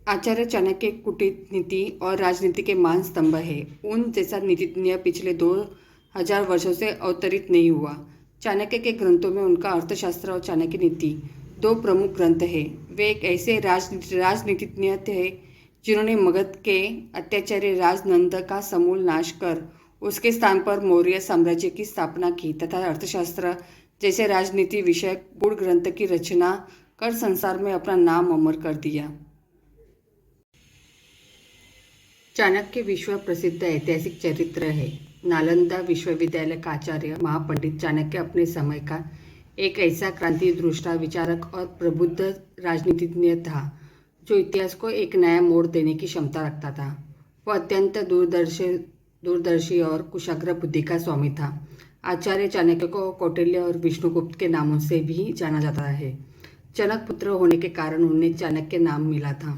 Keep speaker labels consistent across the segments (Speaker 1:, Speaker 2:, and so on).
Speaker 1: आचार्य चाणक्य कूटनीति और राजनीति के मान स्तंभ है। उन जैसा नीतिज्ञ पिछले 2000 वर्षों से अवतरित नहीं हुआ। चाणक्य के ग्रंथों में उनका अर्थशास्त्र और चाणक्य नीति दो प्रमुख ग्रंथ हैं। वे एक ऐसे राजनीतिज्ञ थे जिन्होंने मगध के अत्याचारी राजनंद का समूल नाश कर उसके स्थान पर मौर्य साम्राज्य की स्थापना की तथा अर्थशास्त्र जैसे राजनीति विषयक गूढ़ ग्रंथ की रचना कर संसार में अपना नाम अमर कर दिया। चाणक्य विश्व प्रसिद्ध ऐतिहासिक चरित्र है। नालंदा विश्वविद्यालय का आचार्य महापंडित चाणक्य अपने समय का एक ऐसा क्रांति दृष्टा विचारक और प्रबुद्ध राजनीतिज्ञ था जो इतिहास को एक नया मोड़ देने की क्षमता रखता था। वह अत्यंत दूरदर्शी और कुशाग्र बुद्धि का स्वामी था। आचार्य चाणक्य को कौटिल्य और विष्णुगुप्त के नामों से भी जाना जाता है। जनक पुत्र होने के कारण उन्हें चाणक्य नाम मिला था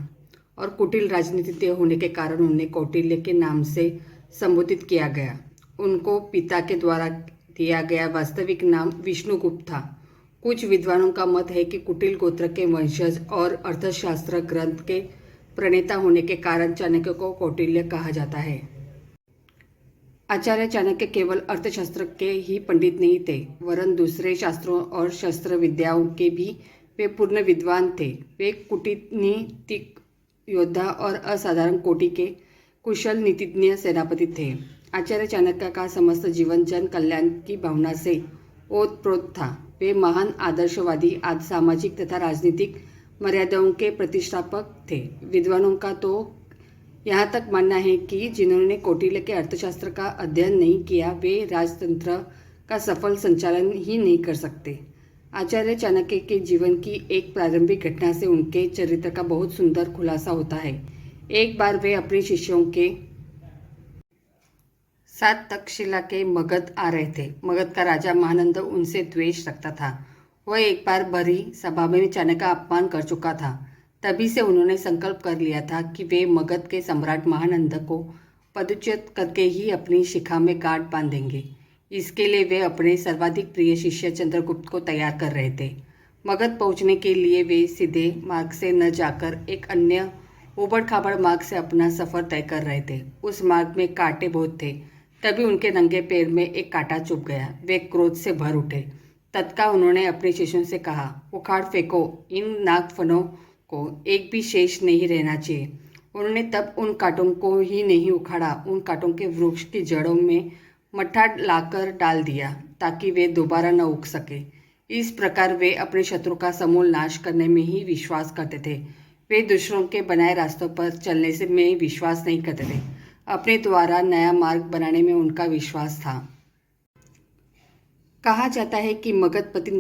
Speaker 1: और कुटिल राजनीतिज्ञ होने के कारण उन्हें कौटिल्य के नाम से संबोधित किया गया। उनको पिता के द्वारा दिया गया वास्तविक नाम विष्णुगुप्त था। कुछ विद्वानों का मत है कि कुटिल गोत्र के वंशज और अर्थशास्त्र ग्रंथ के प्रणेता होने के कारण चाणक्य को कौटिल्य कहा जाता है। आचार्य चाणक्य केवल अर्थशास्त्र के ही पंडित नहीं थे, वरन दूसरे शास्त्रों और शस्त्र विद्याओं के भी वे पूर्ण विद्वान थे। वे कूटनीतिक योद्धा और असाधारण कोटि के कुशल नीतिज्ञ सेनापति थे। आचार्य चाणक्य का समस्त जीवन जन कल्याण की भावना से ओतप्रोत था। वे महान आदर्शवादी सामाजिक तथा राजनीतिक मर्यादाओं के प्रतिष्ठापक थे। विद्वानों का तो यहाँ तक मानना है कि जिन्होंने कौटिल्य के अर्थशास्त्र का अध्ययन नहीं किया वे राजतंत्र का सफल संचालन ही नहीं कर सकते। आचार्य चाणक्य के जीवन की एक प्रारंभिक घटना से उनके चरित्र का बहुत सुंदर खुलासा होता है। एक बार वे अपने शिष्यों के साथ तक्षशिला के मगध आ रहे थे। मगध का राजा महानंद उनसे द्वेष रखता था। वह एक बार भरी सभा में चाणक्य का अपमान कर चुका था। तभी से उन्होंने संकल्प कर लिया था कि वे मगध के सम्राट महानंद को पदच्युत करके ही अपनी शिखा में गांठ बांधेंगे। इसके लिए वे अपने सर्वाधिक प्रिय शिष्य चंद्रगुप्त को तैयार कर रहे थे। मगध पहुंचने के लिए वे सीधे मार्ग से न जाकर एक अन्य उबड़ खाबड़ मार्ग से अपना सफर तय कर रहे थे। उस मार्ग में कांटे बहुत थे। तभी उनके नंगे पैर में एक कांटा चुभ गया। वे क्रोध से भर उठे। तत्काल उन्होंने अपने शिष्यों से कहा, उखाड़ फेंको, इन नागफनों को एक भी शेष नहीं रहना चाहिए। उन्होंने तब उन कांटों को ही नहीं उखाड़ा, उन कांटों के वृक्ष की जड़ों में मट्ठा लाकर डाल दिया ताकि वे दोबारा न उग सके। इस प्रकार वे अपने शत्रु का समूल नाश करने में ही विश्वास करते थे। वे दूसरों के बनाए रास्तों पर चलने से में विश्वास नहीं करते थे। अपने द्वारा नया मार्ग बनाने में उनका विश्वास था। कहा जाता है कि मगधपति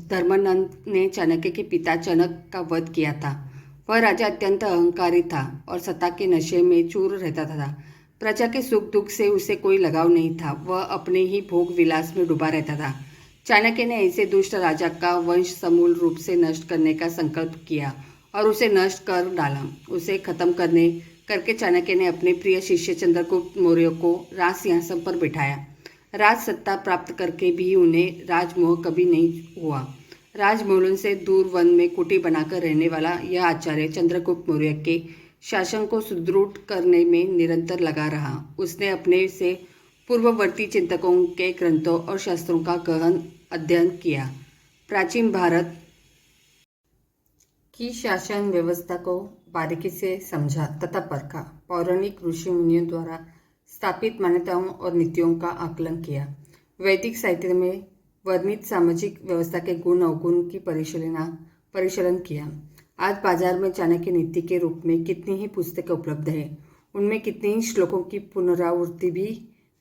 Speaker 1: धर्मानंद ने चाणक्य के पिता चनक का वध किया था। वह राजा अत्यंत अहंकारी था और सत्ता के नशे में चूर रहता था। प्रजा के सुख दुख से उसे कोई लगाव नहीं था। वह अपने ही भोग विलास में डूबा रहता था। चाणक्य ने ऐसे दुष्ट राजा का वंश समूल रूप से नष्ट करने का संकल्प किया और उसे नष्ट कर डाला। उसे खत्म करके चाणक्य ने अपने प्रिय शिष्य चंद्रगुप्त मौर्य को राज सिंहासन पर बिठाया। राज सत्ता प्राप्त करके भी उन्हें राजमोह कभी नहीं हुआ। राजमहलों से दूर वन में कुटी बनाकर रहने वाला यह आचार्य चंद्रगुप्त मौर्य के शासन को सुदृढ़ करने में निरंतर लगा रहा। उसने अपने से पूर्ववर्ती चिंतकों के ग्रंथों और शास्त्रों का गहन अध्ययन किया। प्राचीन भारत की शासन व्यवस्था को बारीकी से समझा तथा परखा। पौराणिक ऋषि मुनियों द्वारा स्थापित मान्यताओं और नीतियों का आकलन किया। वैदिक साहित्य में वर्णित सामाजिक व्यवस्था के गुण अवगुण की परिशीलन किया। आज बाजार में चाणक्य नीति के रूप में कितनी ही पुस्तकें उपलब्ध है। उनमें कितने ही श्लोकों की पुनरावृत्ति भी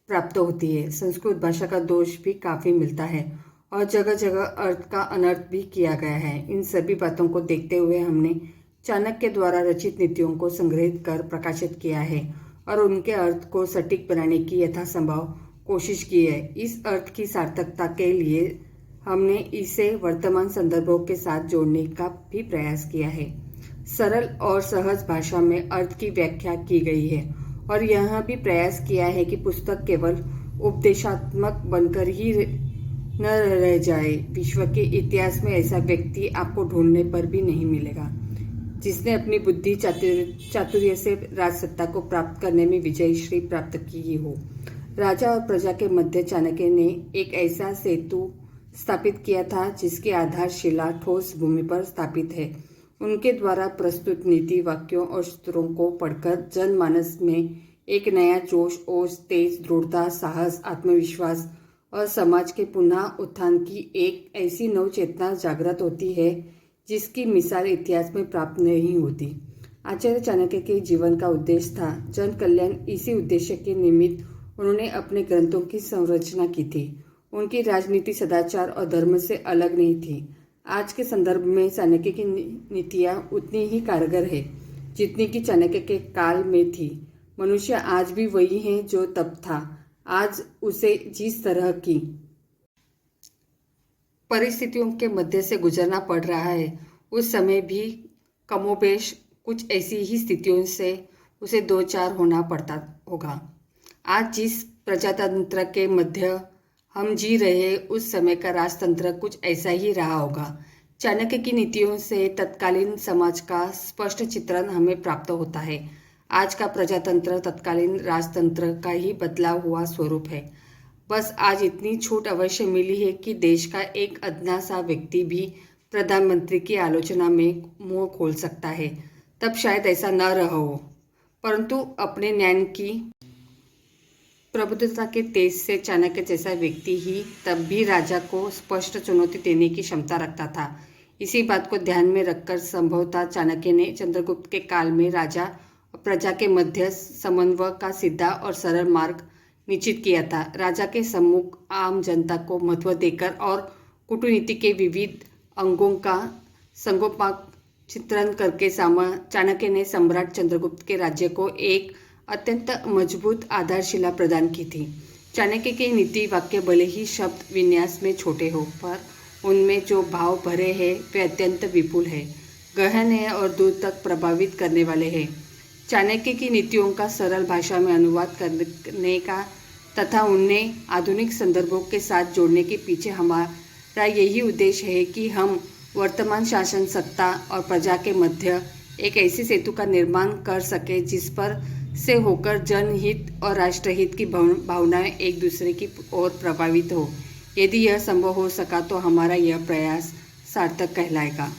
Speaker 1: प्राप्त होती है। संस्कृत भाषा का दोष भी काफ़ी मिलता है और जगह जगह अर्थ का अनर्थ भी किया गया है। इन सभी बातों को देखते हुए हमने चाणक्य द्वारा रचित नीतियों को संग्रहित कर प्रकाशित किया है और उनके अर्थ को सटीक बनाने की यथासंभव कोशिश की है। इस अर्थ की सार्थकता के लिए हमने इसे वर्तमान संदर्भों के साथ जोड़ने का भी प्रयास किया है। सरल और सहज भाषा में अर्थ की व्याख्या की गई है और यह भी प्रयास किया है कि पुस्तक केवल उपदेशात्मक बनकर ही न रह जाए। विश्व के इतिहास में ऐसा व्यक्ति आपको ढूंढने पर भी नहीं मिलेगा। जिसने अपनी बुद्धि चातुर्य से राजसत्ता को प्राप्त करने में विजयश्री प्राप्त की हो। राजा और प्रजा के मध्य चाणक्य ने एक ऐसा सेतु स्थापित किया था जिसकी आधारशिला ठोस भूमि पर स्थापित है। उनके द्वारा प्रस्तुत नीति वाक्यों और सूत्रों को पढ़कर जनमानस में एक नया जोश और तेज, दृढ़ता, साहस, आत्मविश्वास और समाज के पुनः उत्थान की एक ऐसी नव चेतना जागृत होती है जिसकी मिसाल इतिहास में प्राप्त नहीं होती। आचार्य चाणक्य के जीवन का उद्देश्य था जन कल्याण। इसी उद्देश्य के निमित्त उन्होंने अपने ग्रंथों की संरचना की थी। उनकी राजनीति सदाचार और धर्म से अलग नहीं थी। आज के संदर्भ में चाणक्य की नीतियाँ उतनी ही कारगर है जितनी कि चाणक्य के काल में थी। मनुष्य आज भी वही है जो तब था। आज उसे जिस तरह की परिस्थितियों के मध्य से गुजरना पड़ रहा है, उस समय भी कमोबेश कुछ ऐसी ही स्थितियों से उसे दो चार होना पड़ता होगा। आज जिस प्रजातंत्र के मध्य हम जी रहे, उस समय का राजतंत्र कुछ ऐसा ही रहा होगा। चाणक्य की नीतियों से तत्कालीन समाज का स्पष्ट चित्रण हमें प्राप्त होता है। आज का प्रजातंत्र तत्कालीन राजतंत्र का ही बदला हुआ स्वरूप है। बस आज इतनी छूट अवश्य मिली है कि देश का एक अदना सा व्यक्ति भी प्रधानमंत्री की आलोचना में मुंह खोल सकता है। तब शायद ऐसा न रहा हो, परंतु अपने ज्ञान की प्रबुद्धता के तेज से चाणक्य जैसा व्यक्ति ही तब भी राजा को स्पष्ट चुनौती देने की क्षमता रखता था। इसी बात को ध्यान में रखकर संभवतः चाणक्य ने चंद्रगुप्त के काल में राजा और प्रजा के मध्य समन्वय का सीधा और सरल मार्ग निश्चित किया था। राजा के सम्मुख आम जनता को महत्व देकर और कूटनीति के विविध अंगों का संगोपांग चित्रण करके चाणक्य ने सम्राट चंद्रगुप्त के राज्य को एक अत्यंत मजबूत आधारशिला प्रदान की थी। चाणक्य के नीति वाक्य भले ही शब्द विन्यास में छोटे हो, पर उनमें जो भाव भरे हैं वे अत्यंत विपुल है, गहन है और दूर तक प्रभावित करने वाले हैं। चाणक्य की नीतियों का सरल भाषा में अनुवाद करने का तथा उन्हें आधुनिक संदर्भों के साथ जोड़ने के पीछे हमारा यही उद्देश्य है कि हम वर्तमान शासन सत्ता और प्रजा के मध्य एक ऐसी सेतु का निर्माण कर सके जिस पर से होकर जनहित और राष्ट्रहित की भावनाएं एक दूसरे की ओर प्रभावित हो। यदि यह संभव हो सका तो हमारा यह प्रयास सार्थक कहलाएगा।